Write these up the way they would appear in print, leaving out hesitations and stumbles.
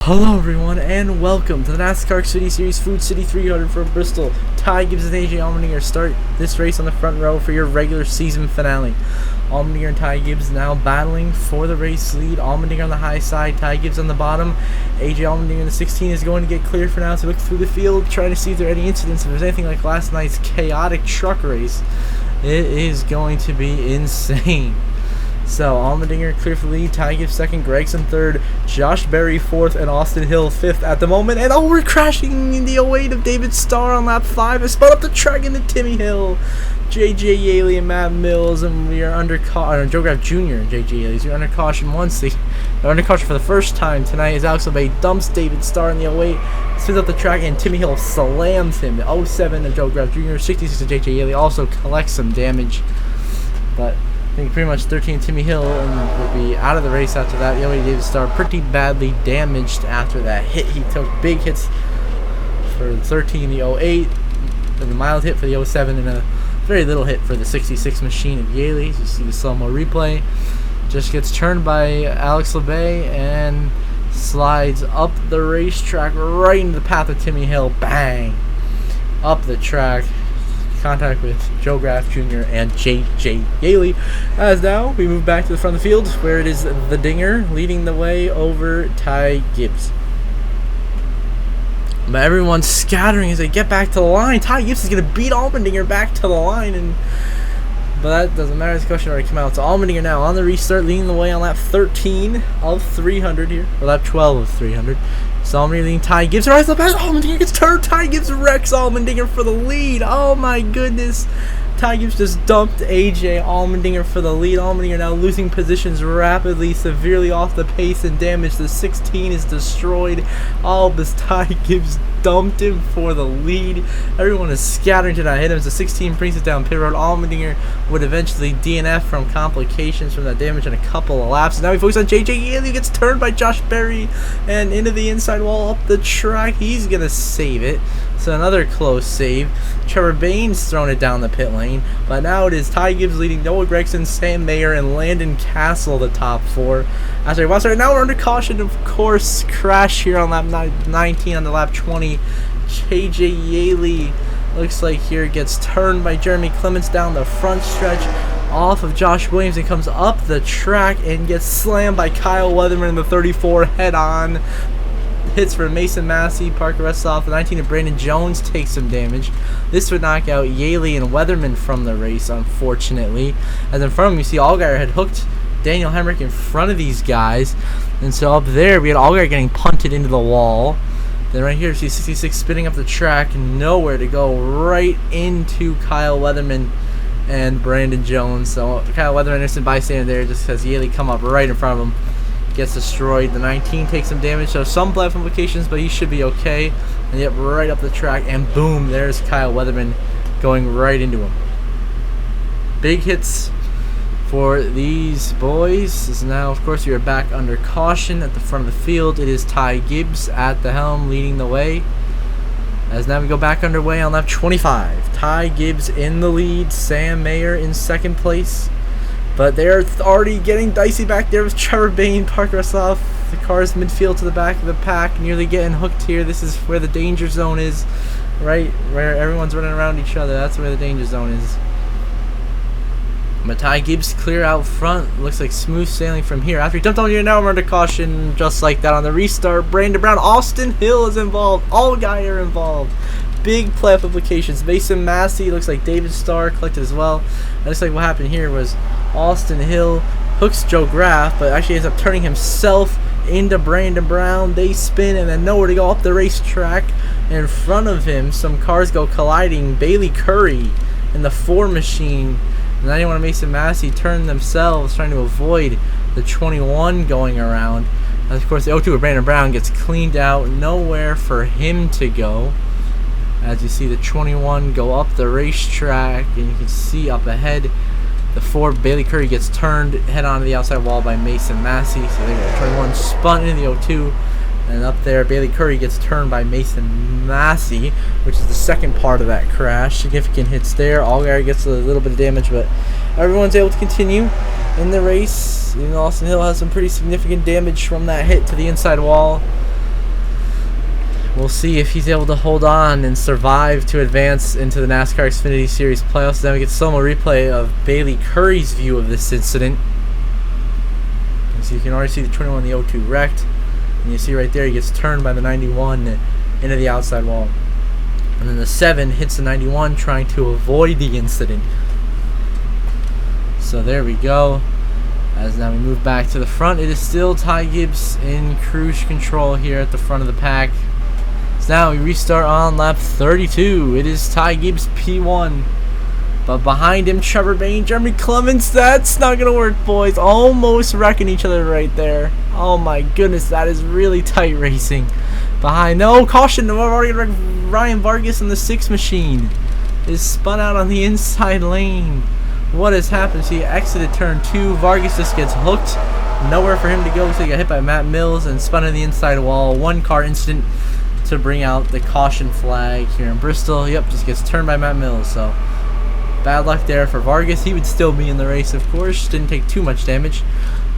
Hello everyone and welcome to the NASCAR Xfinity Series Food City 300 from Bristol. Ty Gibbs and AJ Allmendinger start this race on the front row for your regular season finale. Allmendinger and Ty Gibbs now battling for the race lead. Allmendinger on the high side, Ty Gibbs on the bottom. AJ Allmendinger in the 16 is going to get cleared for now to look through the field, trying to see if there are any incidents. If there's anything like last night's chaotic truck race, it is going to be insane. So, Allmendinger clear for the lead, Ty Gibbs second, Gregson third, Josh Berry fourth, and Austin Hill fifth at the moment. And we're crashing in the 08 of David Starr on lap 5. It's spun up the track into Timmy Hill, J.J. Yaley, and Matt Mills, and we are under caution. Joe Graff Jr. and J.J. Yaley, we're under caution once. They're under caution for the first time tonight as Alex LeBay dumps David Starr in the 08, spins up the track, and Timmy Hill slams him. The 07 of Joe Graff Jr., 66 of J.J. Yaley also collects some damage, but I think pretty much 13 Timmy Hill and would be out of the race after that. The 08 David Starr pretty badly damaged after that hit. He took big hits for the 13, the 08, and a mild hit for the 07, and a very little hit for the 66 machine of Yaley. You see the slow-mo replay. Just gets turned by Alex LeBay and slides up the racetrack right into the path of Timmy Hill. Bang! Up the track. Contact with Joe Graff Jr. and J.J. Yaley. As now we move back to the front of the field where it is the Dinger leading the way over Ty Gibbs. But everyone's scattering as they get back to the line. Ty Gibbs is going to beat Allmendinger back to the line, but that doesn't matter. This question already came out. So Allmendinger now on the restart, leading the way on lap 13 of 300 here, or lap 12 of 300. So Allmendinger leading Ty Gibbs. Right the pass. Allmendinger gets turned. Ty Gibbs wrecks Allmendinger for the lead. Oh my goodness. Ty Gibbs just dumped AJ Allmendinger for the lead. Allmendinger now losing positions rapidly, severely off the pace and damage. The 16 is destroyed. All this Ty Gibbs dumped him for the lead. Everyone is scattering to not hit him as the 16 brings it down pit road. Allmendinger would eventually DNF from complications from that damage in a couple of laps. And now we focus on J.J. Yaley, who gets turned by Josh Berry and into the inside wall up the track. He's going to save it. So another close save. Trevor Bain's thrown it down the pit lane. But now it is Ty Gibbs leading Noah Gragson, Sam Mayer, and Landon Castle, the top four. After now we're under caution, of course. Crash here on lap 19 on the lap 20. J.J. Yaley looks like here gets turned by Jeremy Clements down the front stretch off of Josh Williams and comes up the track and gets slammed by Kyle Weatherman in the 34 head-on. Hits for Mason Massey, Parker Westhoff, the 19 of Brandon Jones takes some damage. This would knock out Yaley and Weatherman from the race, unfortunately. As in front of him, you see Allgaier had hooked Daniel Hemrick in front of these guys. And so up there, we had Allgaier getting punted into the wall. Then right here, you see 66 spinning up the track, nowhere to go, right into Kyle Weatherman and Brandon Jones. So Kyle Weatherman, innocent bystander there, just has Yaley come up right in front of him. Gets destroyed. The 19 takes some damage, so some blood implications, but he should be okay. And yep, right up the track, and boom, there's Kyle Weatherman going right into him. Big hits for these boys. As now, of course, we are back under caution at the front of the field. It is Ty Gibbs at the helm leading the way. As now we go back underway on lap 25. Ty Gibbs in the lead, Sam Mayer in second place. But they're already getting dicey back there with Trevor Bain, Parker Westhoff. The car's midfield to the back of the pack, nearly getting hooked here. This is where the danger zone is, right where everyone's running around each other. That's where the danger zone is. But Ty Gibbs clear out front. Looks like smooth sailing from here. After he dumped on here, now we're under caution. Just like that on the restart. Brandon Brown, Austin Hill is involved. Allgaier involved. Big playoff implications. Mason Massey, looks like David Starr collected as well. It looks like what happened here was Austin Hill hooks Joe Graff, but actually ends up turning himself into Brandon Brown. They spin and then nowhere to go up the racetrack. In front of him, some cars go colliding. Bailey Curry and the 4 machine. And 91 of Mason Massey turn themselves, trying to avoid the 21 going around. And of course, the 02 of Brandon Brown gets cleaned out. Nowhere for him to go. As you see the 21 go up the racetrack, and you can see up ahead the 4 Bailey Curry gets turned head on to the outside wall by Mason Massey. So there you go, 21 spun into the 02, and up there Bailey Curry gets turned by Mason Massey, which is the second part of that crash. Significant hits there. Allgaier gets a little bit of damage, but everyone's able to continue in the race. Even Austin Hill has some pretty significant damage from that hit to the inside wall. We'll see if he's able to hold on and survive to advance into the NASCAR Xfinity Series playoffs. Then we get slow-mo replay of Bailey Curry's view of this incident. And so you can already see the 21 in the 02 wrecked. And you see right there he gets turned by the 91 into the outside wall. And then the 7 hits the 91 trying to avoid the incident. So there we go. As now we move back to the front, it is still Ty Gibbs in cruise control here at the front of the pack. So now we restart on lap 32. It is Ty Gibbs P1. But behind him, Trevor Bayne, Jeremy Clements. That's not going to work, boys. Almost wrecking each other right there. Oh my goodness, that is really tight racing. Behind, no, caution. We've already wrecked Ryan Vargas in the 6 machine. Is spun out on the inside lane. What has happened? So he exited turn 2. Vargas just gets hooked. Nowhere for him to go, so he got hit by Matt Mills and spun in the inside wall. 1 car incident to bring out the caution flag here in Bristol. Yep, just gets turned by Matt Mills. So bad luck there for Vargas. He would still be in the race, of course. Didn't take too much damage,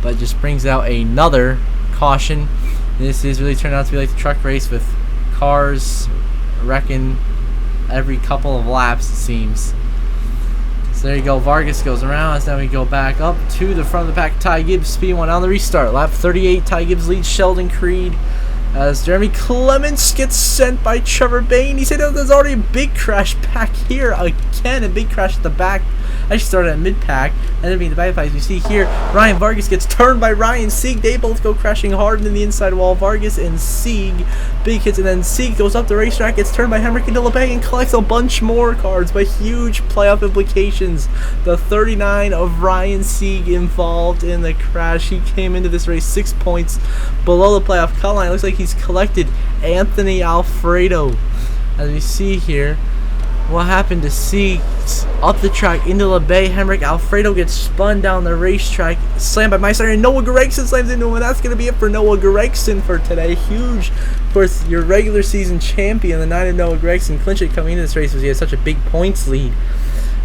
but just brings out another caution. This is really turned out to be like the truck race with cars wrecking every couple of laps, it seems. So there you go. Vargas goes around. As now we go back up to the front of the pack. Ty Gibbs, P1 on the restart. Lap 38. Ty Gibbs leads Sheldon Creed. As Jeremy Clements gets sent by Trevor Bayne. He said that there's already a big crash back here again. A big crash at the back. Actually started at mid-pack. And then being the back pack, as we see here, Ryan Vargas gets turned by Ryan Sieg. They both go crashing hard in the inside wall. Vargas and Sieg, big hits. And then Sieg goes up the racetrack, gets turned by Henrik and LeBay, and collects a bunch more cards. But huge playoff implications. The 39 of Ryan Sieg involved in the crash. He came into this race 6 points below the playoff cut line. It looks like he's collected Anthony Alfredo. As we see here, what happened to Sieg up the track into LeBay. Henrik Alfredo gets spun down the racetrack, slammed by Meister, and Noah Gregson slams into him. And that's going to be it for Noah Gregson for today. Huge. Of course, your regular season champion, the 9 of Noah Gregson, clinched it coming into this race because he had such a big points lead.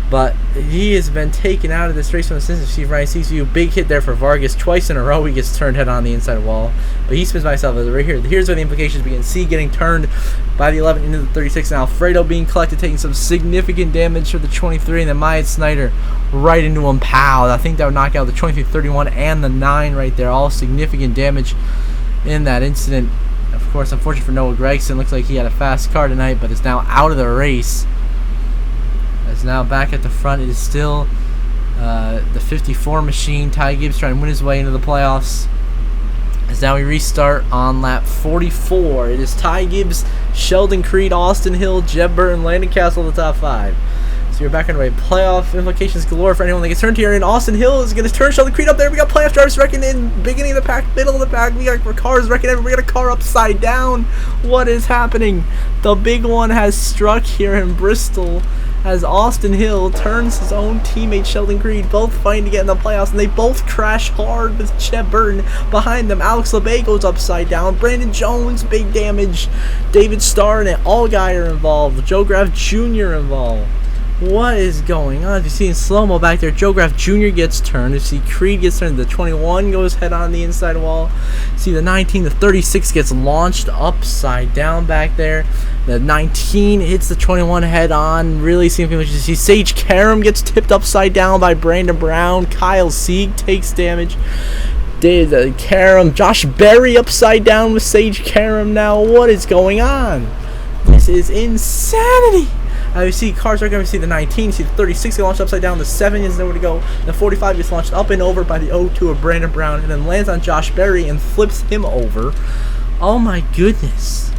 But he has been taken out of this race from the since. See Ryan Sieg's view, big hit there for Vargas. Twice in a row he gets turned head on the inside wall. But he spins by himself right here. Here's where the implications begin. Sieg getting turned by the 11 into the 36. And Alfredo being collected, taking some significant damage for the 23. And then Myatt Snyder right into him. Pow. I think that would knock out the 23, 31, and the 9 right there. All significant damage in that incident. Of course, unfortunate for Noah Gregson. Looks like he had a fast car tonight, but is now out of the race. As now back at the front, it is still the 54 machine. Ty Gibbs trying to win his way into the playoffs. As now we restart on lap 44. It is Ty Gibbs, Sheldon Creed, Austin Hill, Jeb Burton, Landon Castle, the top 5. So you're back underway. Playoff implications galore for anyone that gets turned here. And Austin Hill is going to turn Sheldon Creed up there. We got playoff drivers wrecking in beginning of the pack, middle of the pack. We got cars wrecking everywhere. We got a car upside down. What is happening? The big one has struck here in Bristol, as Austin Hill turns his own teammate Sheldon Creed, both fighting to get in the playoffs, and they both crash hard with Jeb Burton behind them. Alex LeBay goes upside down. Brandon Jones, big damage. David Starr and Allgaier are involved. Joe Graff Jr. involved. What is going on? You see in slow-mo back there, Joe Graff Jr. gets turned. You see Creed gets turned. The 21 goes head on the inside wall. See the 19, the 36 gets launched upside down back there. The 19 hits the 21 head on. Really seeing people. You see Sage Karam gets tipped upside down by Brandon Brown. Kyle Sieg takes damage. Karam, Josh Berry upside down with Sage Karam now. What is going on? This is insanity. You see cars are going to see the 19, see the 36 get launched upside down, the 7 is nowhere to go, the 45 gets launched up and over by the 02 of Brandon Brown, and then lands on Josh Berry and flips him over. Oh my goodness.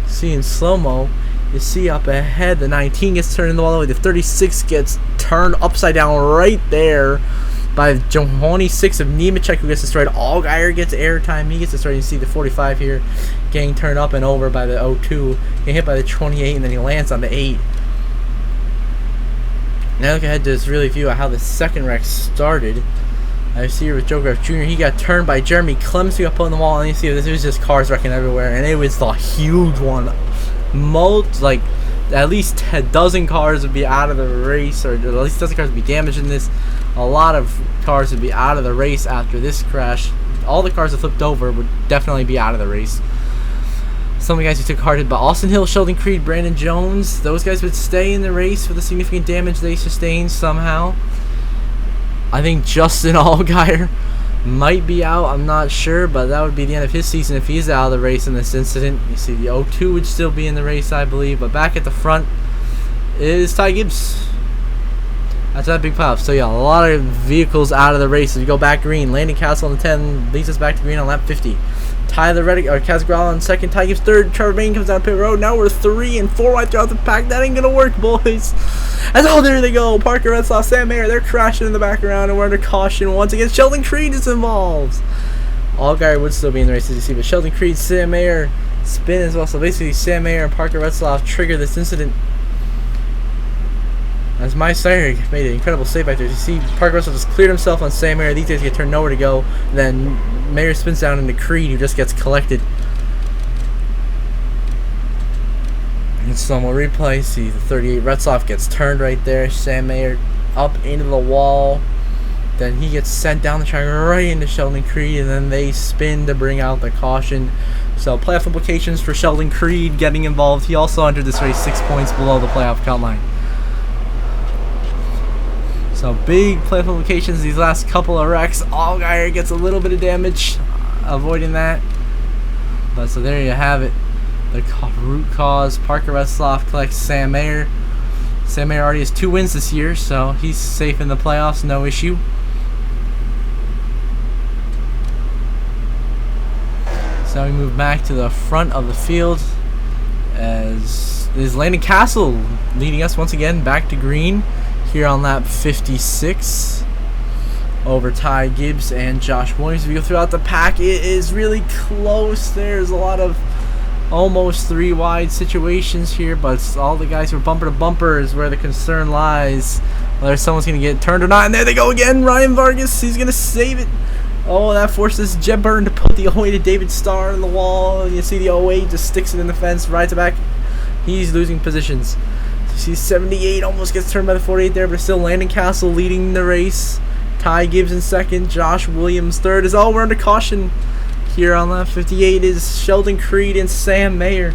See in slow-mo, you see up ahead, the 19 gets turned in the wall, the 36 gets turned upside down right there by the 26 of Nemechek, who gets destroyed. Allgaier gets airtime, he gets destroyed. You see the 45 here getting turned up and over by the 02, getting hit by the 28, and then he lands on the 8. Now look ahead to this really view of how the second wreck started. I see here with Joe Graff Jr., he got turned by Jeremy Clements, who got put on the wall, and you see this was just cars wrecking everywhere, and it was the huge one. Like at least a dozen cars would be out of the race, or at least a dozen cars would be damaged in this. A lot of cars would be out of the race after this crash. All the cars that flipped over would definitely be out of the race. some of the guys who took a hard hit, but Austin Hill, Sheldon Creed, Brandon Jones, those guys would stay in the race for the significant damage they sustained somehow. I think Justin Allgaier might be out, I'm not sure, but that would be the end of his season if he's out of the race in this incident. You see the 02 would still be in the race, I believe, but back at the front is Ty Gibbs. That's that big pop. So yeah, a lot of vehicles out of the race. As we go back green, Landon Castle on the 10 leads us back to green on lap 50. Tyler Reddick or Casgrala on second, Ty Gibbs third, Trevor Bain comes down pit road. Now we're 3 and 4 wide throughout the pack. That ain't gonna work, boys. As oh, there they go. Parker Retzlaff, Sam Mayer, they're crashing in the background, and we're under caution once again. Sheldon Creed is involved. Allgaier would still be in the race, as you see, but Sheldon Creed, Sam Mayer spin as well. So basically, Sam Mayer and Parker Retzlaff trigger this incident. As my Steyer made an incredible save back there. You see, Parker Russell just cleared himself on Sam Mayer. These guys get turned nowhere to go. Then Mayer spins down into Creed, who just gets collected. And some more replay. See the 38 Retzlaff gets turned right there. Sam Mayer up into the wall. Then he gets sent down the track right into Sheldon Creed, and then they spin to bring out the caution. So playoff implications for Sheldon Creed getting involved. He also entered this race 6 points below the playoff count line. So big playoff implications these last couple of wrecks. Allgaier gets a little bit of damage, avoiding that. But so there you have it. The root cause. Parker Retzlaff collects Sam Mayer. Sam Mayer already has 2 wins this year, so he's safe in the playoffs, no issue. So we move back to the front of the field as is Landon Castle leading us once again back to green here on lap 56 over Ty Gibbs and Josh Williams. We go throughout the pack, it is really close. There's a lot of almost 3 wide situations here, but all the guys who are bumper to bumper is where the concern lies, whether someone's going to get turned or not. And there they go again, Ryan Vargas, he's going to save it. Oh, that forces Jeb Burton to put the 08 to David Starr in the wall. You see the 08 just sticks it in the fence, rides it back. He's losing positions. You see 78 almost gets turned by the 48 there, but still Landon Castle leading the race. Ty Gibbs in second, Josh Williams third. Is all we're under caution here on lap 58 is Sheldon Creed and Sam Mayer.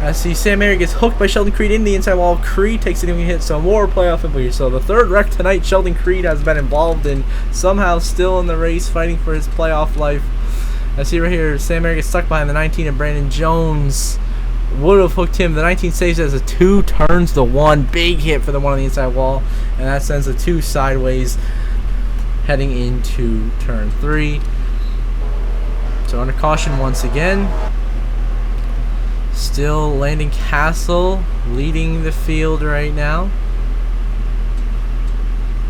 I see Sam Mayer gets hooked by Sheldon Creed in the inside wall. Creed takes it and hit some more playoff implications. So the third wreck tonight, Sheldon Creed has been involved in, somehow still in the race, fighting for his playoff life. I see right here, Sam Mayer gets stuck behind the 19 and Brandon Jones would have hooked him. The 19 saves as a 2, turns the 1. Big hit for the 1 on the inside wall, and that sends the 2 sideways heading into turn 3. So under caution once again. Still Landon Castle leading the field right now.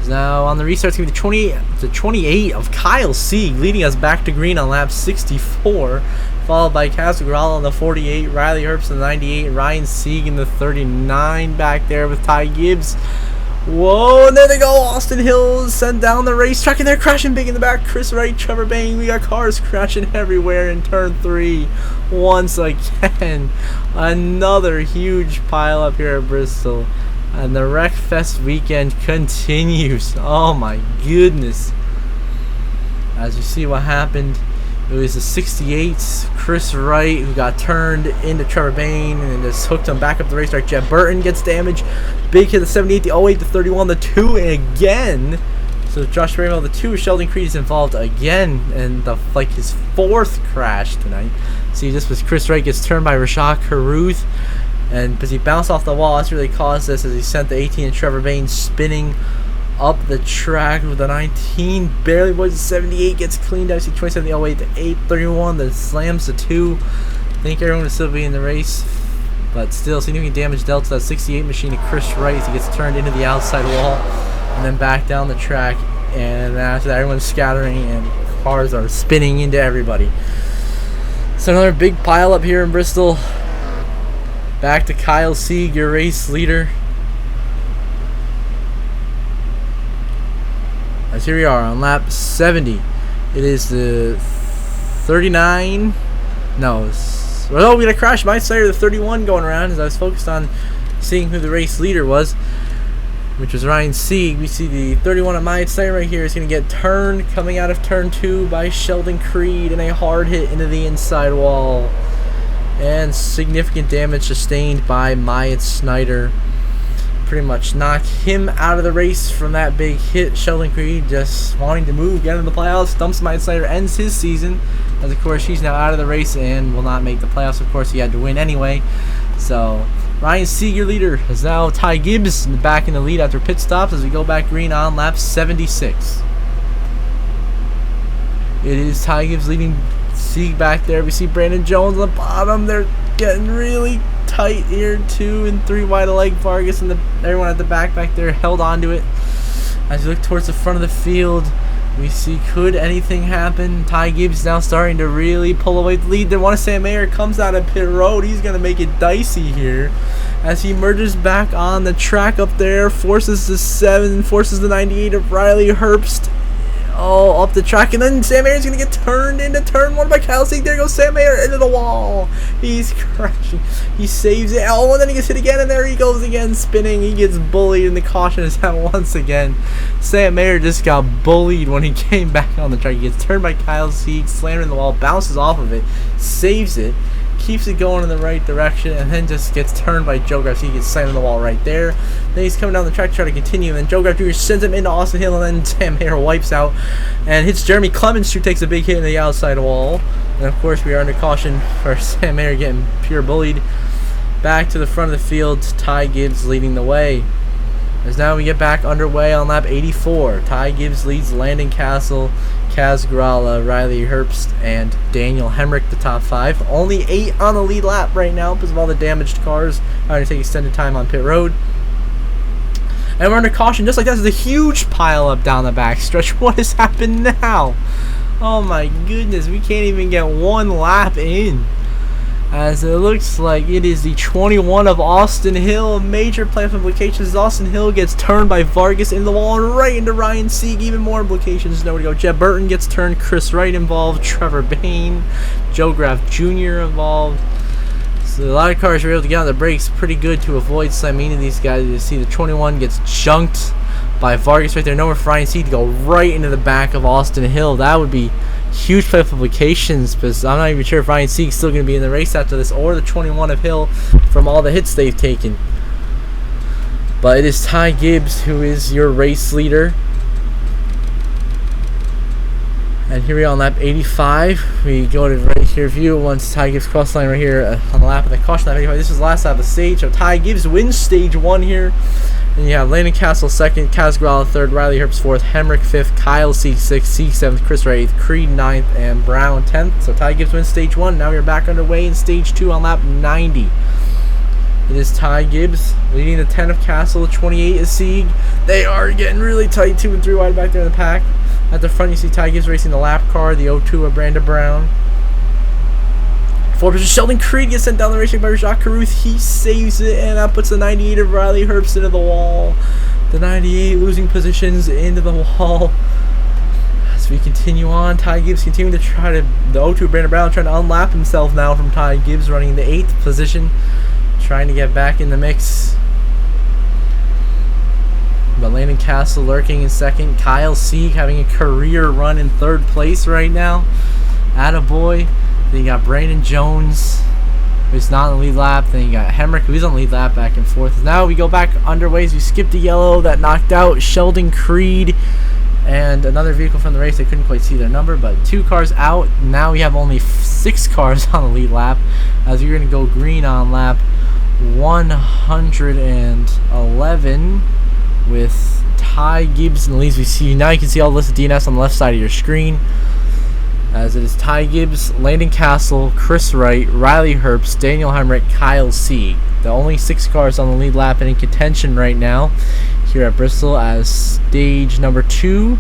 Now on the restart, it's going to be the 28 of Kyle Sieg leading us back to green on lap 64. Followed by Casgrala on the 48, Riley Herbst on the 98, Ryan Sieg in the 39 back there with Ty Gibbs. Whoa, and there they go. Austin Hill sent down the racetrack, and they're crashing big in the back. Chris Wright, Trevor Bain, we got cars crashing everywhere in turn 3 once again. Another huge pile up here at Bristol. And the WreckFest weekend continues. Oh my goodness. As you see what happened, it was the 68, Chris Wright, who got turned into Trevor Bain and just hooked him back up the racetrack. Jeb Burton gets damaged. Big hit the 78, the 08, the 31, the 2 again. So Josh Raymond, the 2, Sheldon Creed is involved again in the his 4th crash tonight. See, this was Chris Wright gets turned by Rashad Caruth. And because he bounced off the wall, that's really caused this as he sent the 18 and Trevor Bain spinning up the track with the 19. Barely was the 78 gets cleaned out. See 27 the 08, the 8, 31, the slams the 2. I think everyone will still be in the race. But still, significant damage dealt to that 68 machine to Chris Wright as he gets turned into the outside wall and then back down the track. And after that, everyone's scattering and cars are spinning into everybody. So another big pile up here in Bristol. Back to Kyle Sieg, your race leader. As here we are on lap 70. It is the 39. No, well, we got a crash. My side, the 31 going around as I was focused on seeing who the race leader was, which was Ryan Sieg. We see the 31 on my side right here is going to get turned coming out of turn 2 by Sheldon Creed and a hard hit into the inside wall. And significant damage sustained by Myatt Snyder. Pretty much knocked him out of the race from that big hit. Sheldon Creed just wanting to move, get into the playoffs. Dumps Myatt Snyder, ends his season. As of course he's now out of the race and will not make the playoffs. Of course he had to win anyway. So Ryan Sieg, your leader, is now Ty Gibbs back in the lead after pit stops as we go back green on lap 76. It is Ty Gibbs leading Sieg back there. We see Brandon Jones on the bottom. They're getting really tight here. 2 and 3 wide of leg. Vargas and everyone at the back there held on to it. As you look towards the front of the field, we see, could anything happen? Ty Gibbs now starting to really pull away the lead. They want to say Mayer comes out of pit road. He's going to make it dicey here as he merges back on the track up there. Forces the 7, forces the 98 of Riley Herbst. Oh, up the track, and then Sam Mayer's going to get turned into turn 1 by Kyle Sieg. There goes Sam Mayer into the wall. He's crashing. He saves it. Oh, and then he gets hit again, and there he goes again, spinning. He gets bullied, and the caution is out once again. Sam Mayer just got bullied when he came back on the track. He gets turned by Kyle Sieg, slammed in the wall, bounces off of it, saves it, keeps it going in the right direction, and then just gets turned by Joe Graff. He gets slammed in the wall right there. Then he's coming down the track to try to continue, and then Joe Graff Jr. sends him into Austin Hill, and then Sam Mayer wipes out and hits Jeremy Clemens, who takes a big hit in the outside wall. And of course we are under caution for Sam Mayer getting pure bullied. Back to the front of the field, Ty Gibbs leading the way. As now we get back underway on lap 84. Ty Gibbs leads Landon Castle, Kaz Grala, Riley Herbst, and Daniel Hemrick, the top 5. Only 8 on the lead lap right now because of all the damaged cars having to take extended time on pit road. And we're under caution just like that. There's a huge pile up down the back stretch. What has happened now? Oh my goodness, we can't even get 1 lap in. As it looks like it is the 21 of Austin Hill. Major playoff implications. Austin Hill gets turned by Vargas into the wall and right into Ryan Sieg. Even more implications. Nowhere to go. Jeb Burton gets turned. Chris Wright involved. Trevor Bain. Joe Graff Jr. involved. So a lot of cars were able to get on the brakes pretty good to avoid slamming into these guys. You see the 21 gets junked by Vargas right there. Nowhere for Ryan Sieg to go right into the back of Austin Hill. That would be huge playoff implications because I'm not even sure if Ryan Sieg's still going to be in the race after this, or the 21 of Hill from all the hits they've taken. But it is Ty Gibbs who is your race leader. And here we are on lap 85. We go to right here view once Ty Gibbs cross line right here on the lap of the caution lap 85. This is the last lap of the stage. So Ty Gibbs wins stage 1 here. And you have Landon Castle 2nd, Kaz Grala 3rd, Riley Herbst 4th, Hemrick 5th, Kyle Sieg 6th, Sieg 7th, Chris Wright 8th, Creed 9th, and Brown 10th. So Ty Gibbs wins stage 1. Now we're back underway in stage 2 on lap 90. It is Ty Gibbs leading the 10 of Castle, the 28 is Sieg. They are getting really tight, 2 and 3 wide back there in the pack. At the front you see Ty Gibbs racing the lap car, the 02 of Brandon Brown. 4 position, Sheldon Creed gets sent down the racetrack by Jacques Carruth. He saves it, and that puts the 98 of Riley Herbst into the wall. The 98 losing positions into the wall. As we continue on, Ty Gibbs continuing to try to, the 02 of Brandon Brown trying to unlap himself now from Ty Gibbs running the 8th position, trying to get back in the mix. But Landon Castle lurking in 2nd. Kyle Sieg having a career run in 3rd place right now. Attaboy. Then you got Brandon Jones, who's not on the lead lap. Then you got Hemrick, who's on the lead lap back and forth. Now we go back underway as we skip the yellow that knocked out Sheldon Creed and another vehicle from the race. They couldn't quite see their number, but 2 cars out. Now we have only 6 cars on the lead lap as we're going to go green on lap 111 with Ty Gibbs in the leads. We see now, you can see all the list of DNS on the left side of your screen. As it is Ty Gibbs, Landon Castle, Chris Wright, Riley Herbst, Daniel Hemrick, Kyle Sieg. The only 6 cars on the lead lap and in contention right now here at Bristol, as stage number 2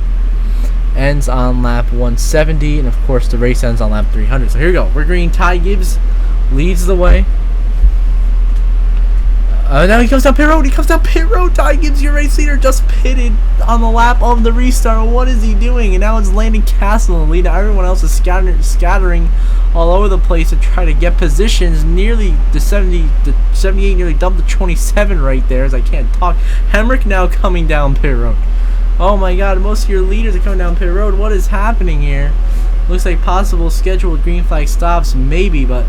ends on lap 170, and of course the race ends on lap 300. So here we go. We're green. Ty Gibbs leads the way. Now he comes down pit road. He comes down pit road. Ty Gibbs, your race leader, just pitted on the lap of the restart. What is he doing? And now it's Landon Castle in the lead. Everyone else is scattering all over the place to try to get positions. Nearly the 78 nearly dumped the 27 right there, as I can't talk. Hemrick now coming down pit road. Oh my God, most of your leaders are coming down pit road. What is happening here? Looks like possible scheduled green flag stops, maybe, but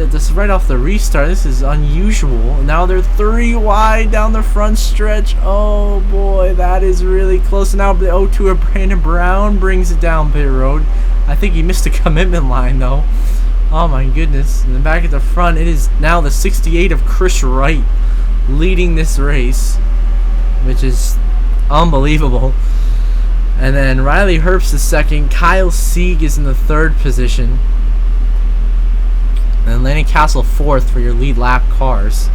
this is right off the restart. This is unusual. Now they're 3 wide down the front stretch. Oh boy, that is really close. Now the 02 of Brandon Brown brings it down pit road. I think he missed a commitment line though. Oh my goodness. And then back at the front, it is now the 68 of Chris Wright leading this race, which is unbelievable. And then Riley Herbst is second. Kyle Sieg is in the 3rd position. And Landon Castle 4th for your lead lap cars.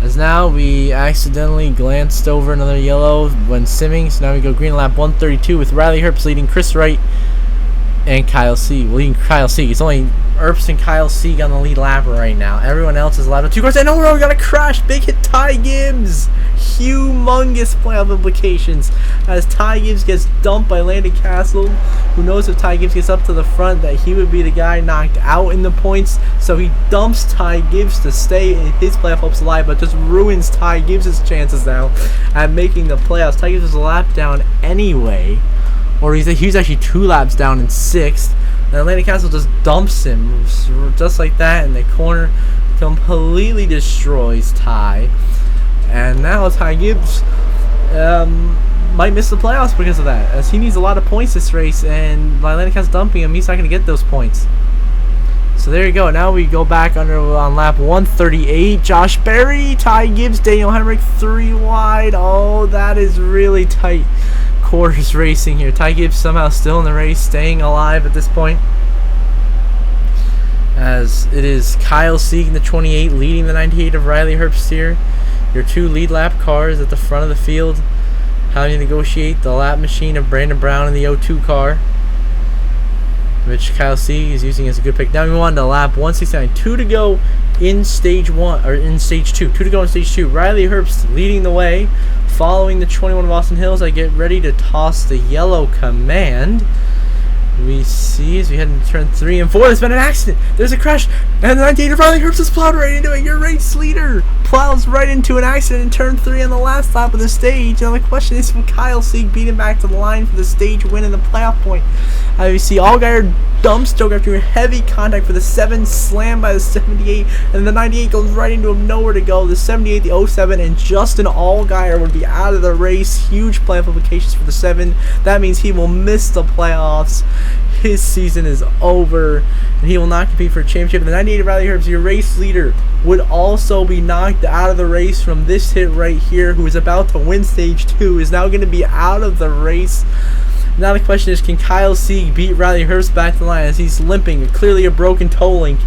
As now we accidentally glanced over another yellow when simming. So now we go green lap 132 with Riley Herbst leading Chris Wright and Kyle Sieg. Leading Kyle Sieg. It's only Herbst and Kyle Sieg on the lead lap right now. Everyone else is allowed 2 cars. And we got a crash. Big hit Ty Gibbs. Humongous playoff implications as Ty Gibbs gets dumped by Landon Castle, who knows if Ty Gibbs gets up to the front that he would be the guy knocked out in the points, so he dumps Ty Gibbs to stay in his playoff hopes alive, but just ruins Ty Gibbs' chances now at making the playoffs. Ty Gibbs was a lap down anyway, or he's actually 2 laps down in 6th, and Landon Castle just dumps him just like that in the corner, completely destroys Ty. And now Ty Gibbs might miss the playoffs because of that, as he needs a lot of points this race, and by Landon Castle dumping him, he's not going to get those points. So there you go. Now we go back on lap 138. Josh Berry, Ty Gibbs, Daniel Hemrick 3 wide. Oh, that is really tight quarters racing here. Ty Gibbs somehow still in the race, staying alive at this point, as it is Kyle Sieg in the 28 leading the 98 of Riley Herbst here. Your 2 lead lap cars at the front of the field, having to negotiate the lap machine of Brandon Brown in the 02 car, which Kyle Sieg is using as a good pick. Now we move on to lap 169. 2 to go in stage 1, or in stage 2. 2 to go in stage 2. Riley Herbst leading the way, following the 21 of Austin Hills. I get ready to toss the yellow command. We see as we head into turn 3 and 4, there's been an accident. There's a crash, and the 98 of Riley Herbst is plowed right into it. Your race leader plows right into an accident in turn 3 on the last lap of the stage. Now the question is, will Kyle Sieg beat him back to the line for the stage win and the playoff point? We see Allgaier dumps Joke after heavy contact for the 7, slammed by the 78, and the 98 goes right into him, nowhere to go. The 78, the 07, and Justin Allgaier would be out of the race. Huge playoff implications for the 7. That means he will miss the playoffs. His season is over, and he will not compete for a championship. The 98 of Riley Herbst, your race leader, would also be knocked out of the race from this hit right here, who is about to win stage 2, is now going to be out of the race. Now the question is, can Kyle Sieg beat Riley Herbst back to the line as he's limping, clearly a broken toe link.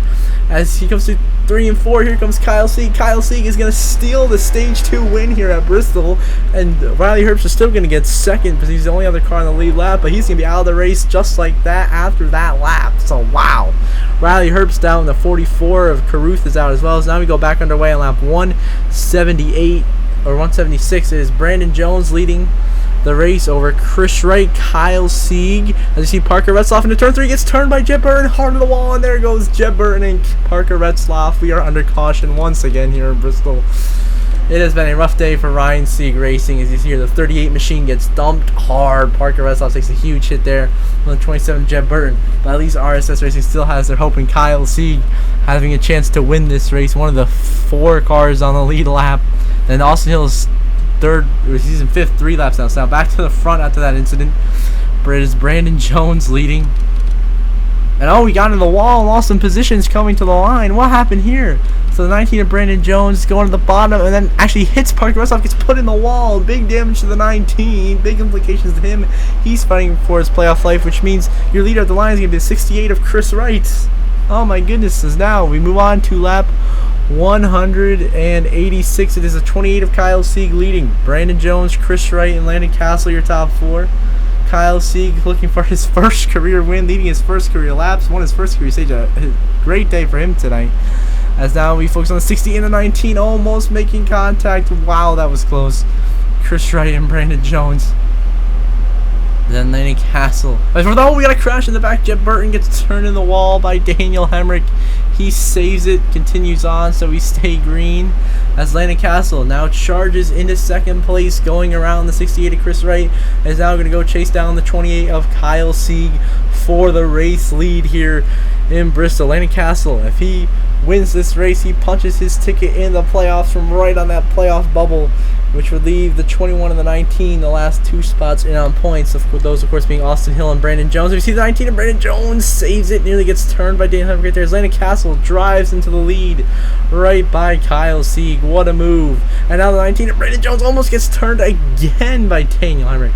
As he comes to 3 and 4, here comes Kyle Sieg. Kyle Sieg is going to steal the stage 2 win here at Bristol, and Riley Herbst is still going to get second because he's the only other car on the lead lap, but he's going to be out of the race just like that after that lap. So wow. Riley Herbst down, the 44 of Carruth is out as well. So now we go back underway on lap 178 or 176. It is Brandon Jones leading the race over Chris Wright, Kyle Sieg. As you see, Parker Retzlaff into turn 3 gets turned by Jeb Burton hard to the wall, and there goes Jeb Burton and Parker Retzlaff. We are under caution once again here in Bristol. It has been a rough day for Ryan Sieg Racing. As you see here, the 38 machine gets dumped hard. Parker Retzlaff takes a huge hit there on the 27 Jeb Burton. But at least RSS Racing still has their hope in Kyle Sieg having a chance to win this race. One of the 4 cars on the lead lap. And Austin Hill's he's in 5th, 3 laps now. So now back to the front after that incident. It is Brandon Jones leading. And oh, we got into the wall and lost some positions coming to the line. What happened here? So the 19 of Brandon Jones going to the bottom and then actually hits Parker Retzlaff, gets put in the wall. Big damage to the 19. Big implications to him. He's fighting for his playoff life, which means your leader at the line is going to be the 68 of Chris Wright. Oh my goodness. As now we move on to lap 186. It is a 28 of Kyle Sieg leading. Brandon Jones, Chris Wright, and Landon Castle, your top 4. Kyle Sieg looking for his first career win, leading his first career laps, won his first career stage. A great day for him tonight. As now we focus on the 60 and the 19, almost making contact. Wow, that was close. Chris Wright and Brandon Jones. Then Landon Castle. Oh, we got a crash in the back. Jeb Burton gets turned in the wall by Daniel Hemrick. He saves it, continues on, so we stay green. As Landon Castle now charges into second place, going around the 68 of Chris Wright, is now going to go chase down the 28 of Kyle Sieg for the race lead here in Bristol. Landon Castle, if he wins this race, he punches his ticket in the playoffs from right on that playoff bubble, which would leave the 21 and the 19, the last two spots in on points. Those, of course, being Austin Hill and Brandon Jones. If you see the 19 and Brandon Jones saves it, nearly gets turned by Daniel Hemrick right there. As Landon Castle drives into the lead right by Kyle Sieg. What a move. And now the 19 and Brandon Jones almost gets turned again by Daniel Hemrick.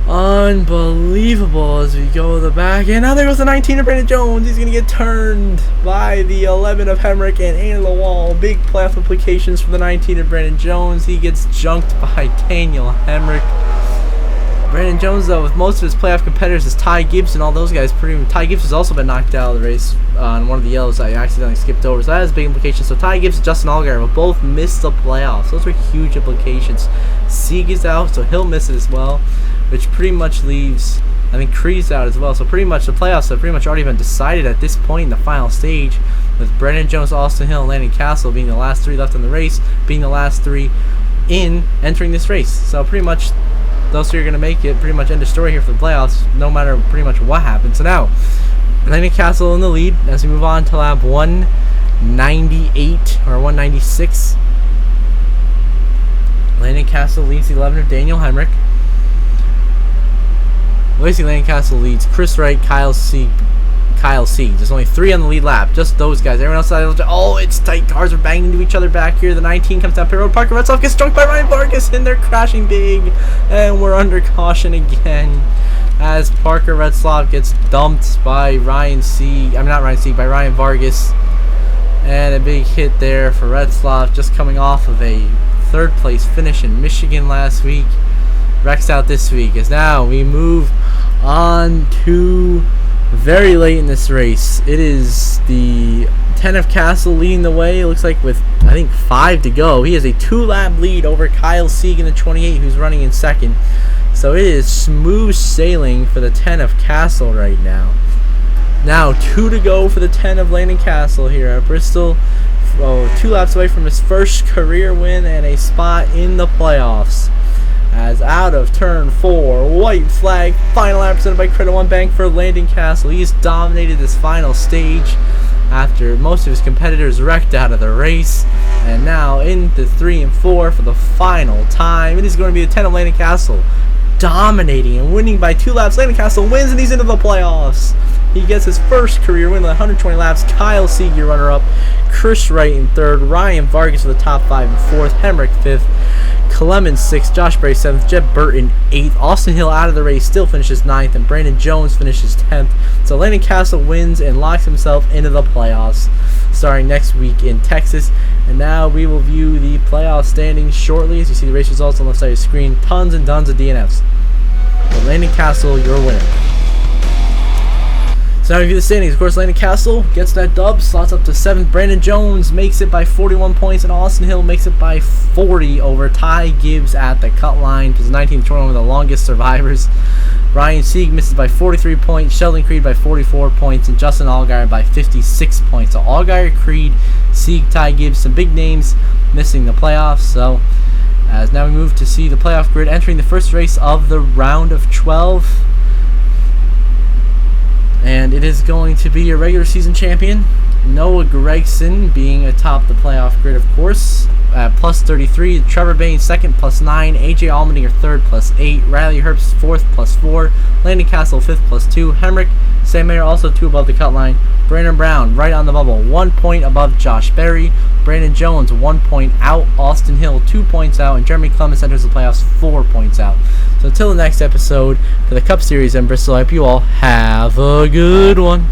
Unbelievable as we go to the back. And now there goes the 19 of Brandon Jones. He's going to get turned by the 11 of Hemrick and into the wall. Big playoff implications for the 19 of Brandon Jones. He gets junked by Daniel Hemrick. Brandon Jones, though, with most of his playoff competitors, is Ty Gibbs and all those guys. Ty Gibbs has also been knocked out of the race on one of the yellows I accidentally skipped over. So that has big implications. So Ty Gibbs and Justin Allgaier will both miss the playoffs. Those are huge implications. Sieg is out, so he'll miss it as well, which pretty much leaves, I think, Creed's out as well. So pretty much the playoffs have pretty much already been decided at this point in the final stage, with Brandon Jones, Austin Hill, and Landon Castle being the last three left in the race, being the last three in entering this race. So pretty much those three are going to make it, pretty much end of story here for the playoffs, no matter pretty much what happens. So now, Landon Castle in the lead as we move on to lap 198 or 196. Landon Castle leads the 11 of Daniel Hemrick. Basically, Landon Castle leads Chris Wright, Kyle Sieg. There's only 3 on the lead lap. Just those guys. Everyone else, oh, it's tight. Cars are banging into each other back here. The 19 comes down pit road. Parker Retzloff gets struck by Ryan Vargas, and they're crashing big. And we're under caution again as Parker Retzloff gets dumped by Ryan Vargas. And a big hit there for Retzloff, just coming off of a third place finish in Michigan last week. WRECKS out this week, as now we move on to very late in this race. It is the 10 of Castle leading the way. It looks like with, I think, 5 to go. He has a 2-lap lead over Kyle Sieg in the 28, who's running in second. So it is smooth sailing for the 10 of Castle right now. Now 2 to go for the 10 of Landon Castle here at Bristol. 2 laps away from his first career win and a spot in the playoffs. As out of turn 4, white flag, final lap presented by Credit One Bank for Landon Castle. He's dominated this final stage after most of his competitors wrecked out of the race. And now into 3 and 4 for the final time. It is going to be the 10 of Landon Castle, dominating and winning by 2 laps. Landon Castle wins and he's into the playoffs. He gets his first career win with 120 laps. Kyle Sieg, your runner-up. Chris Wright in 3rd. Ryan Vargas for the top 5 in 4th. Hemrick 5th. Clemens 6th, Josh Berry 7th, Jeb Burton 8th, Austin Hill out of the race still finishes 9th, and Brandon Jones finishes 10th. So Landon Castle wins and locks himself into the playoffs, starting next week in Texas. And now we will view the playoff standings shortly as you see the race results on the left side of the screen. Tons and tons of DNFs. But Landon Castle, your winner. So now we view the standings. Of course, Landon Castle gets that dub, slots up to 7th. Brandon Jones makes it by 41 points, and Austin Hill makes it by 40 over Ty Gibbs at the cut line. Because 19-21 were the longest survivors. Ryan Sieg misses by 43 points, Sheldon Creed by 44 points, and Justin Allgaier by 56 points. So Allgaier, Creed, Sieg, Ty Gibbs, some big names missing the playoffs. So as now we move to see the playoff grid entering the first race of the round of 12. And it is going to be your regular season champion, Noah Gregson, being atop the playoff grid, of course, at plus 33. Trevor Bain, 2nd, plus 9. AJ Allmendinger, 3rd, plus 8. Riley Herbst, 4th, plus 4. Landon Castle, 5th, plus 2. Hemrick, Sam Mayer, also 2 above the cut line. Brandon Brown, right on the bubble, 1 point above Josh Berry. Brandon Jones, 1 point out. Austin Hill, 2 points out. And Jeremy Clemens enters the playoffs, 4 points out. So until the next episode for the Cup Series in Bristol, I hope you all have a good one.